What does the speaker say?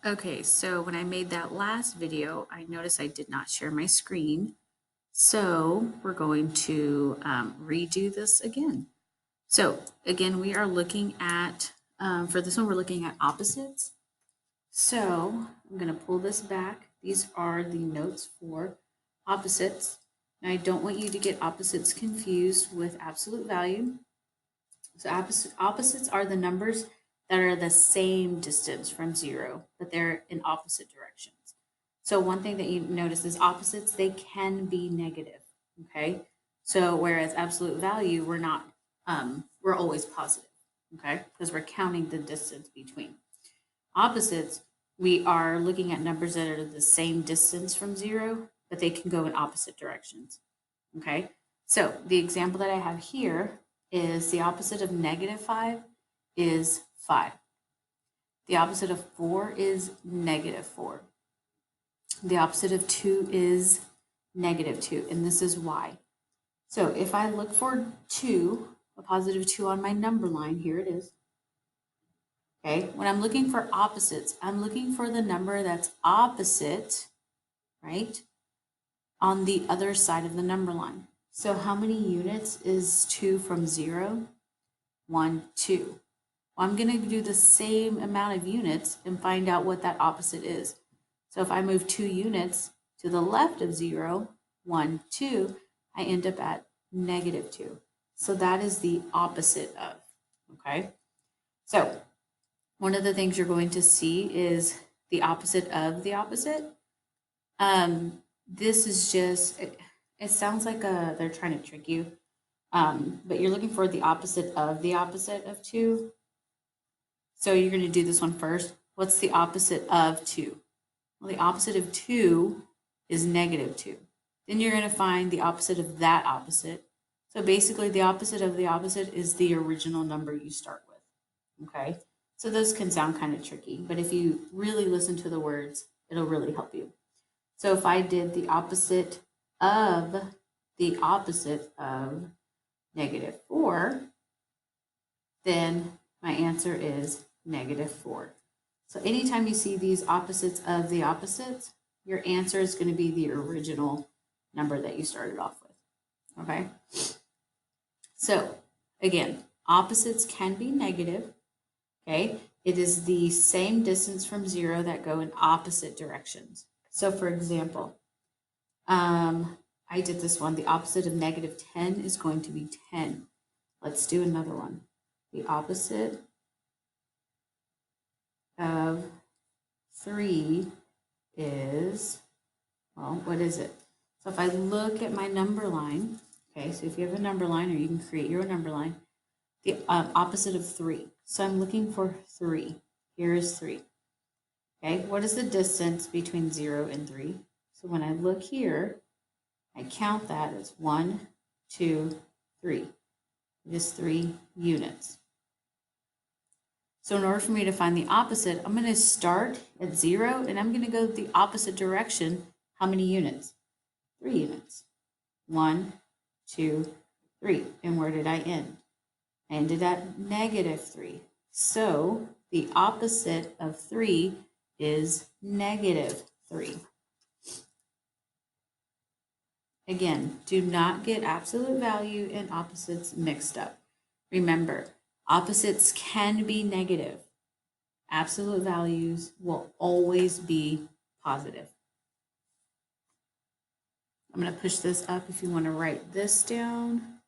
Okay, so when I made that last video, I noticed I did not share my screen. So we're going to redo this again. So again, we are looking at, for this one, we're looking at opposites. So I'm going to pull this back. These are the notes for opposites. Now I don't want you to get opposites confused with absolute value. So opposites are the numbers that are the same distance from zero, but they're in opposite directions. So one thing that you notice is opposites, they can be negative, okay? So whereas absolute value, we're not, we're always positive, okay? Because we're counting the distance between. Opposites, we are looking at numbers that are the same distance from zero, but they can go in opposite directions, okay? So the example that I have here is the opposite of -5 is 5. The opposite of 4 is -4. The opposite of 2 is -2, and this is why. So if I look for 2, a positive 2 on my number line, here it is. Okay, when I'm looking for opposites, I'm looking for the number that's opposite, right, on the other side of the number line. So how many units is 2 from 0? 1, 2. Well, I'm going to do the same amount of units and find out what that opposite is. So if I move 2 units to the left of 0, 1, 2, I end up at -2. So that is the opposite of, okay? So one of the things you're going to see is the opposite of the opposite. This is just, it sounds like they're trying to trick you, but you're looking for the opposite of 2. So you're going to do this one first. What's the opposite of 2? Well, the opposite of 2 is -2. Then you're going to find the opposite of that opposite. So basically the opposite of the opposite is the original number you start with, okay? So those can sound kind of tricky, but if you really listen to the words, it'll really help you. So if I did the opposite of -4, then my answer is -4. So anytime you see these opposites of the opposites, your answer is going to be the original number that you started off with, okay? So again, opposites can be negative, okay? It is the same distance from 0 that go in opposite directions. So for example, I did this one. The opposite of -10 is going to be 10. Let's do another one. The opposite of 3 is, well, what is it? So if I look at my number line, okay, so if you have a number line, or you can create your own number line, the opposite of 3. So I'm looking for 3. Here is 3. Okay, what is the distance between 0 and 3? So when I look here, I count that as 1, 2, 3. It is 3 units. So in order for me to find the opposite, I'm going to start at 0 and I'm going to go the opposite direction. How many units? 3 units. 1, 2, 3. And where did I end? I ended at -3. So the opposite of 3 is -3. Again, do not get absolute value and opposites mixed up. Remember, opposites can be negative. Absolute values will always be positive. I'm going to push this up if you want to write this down.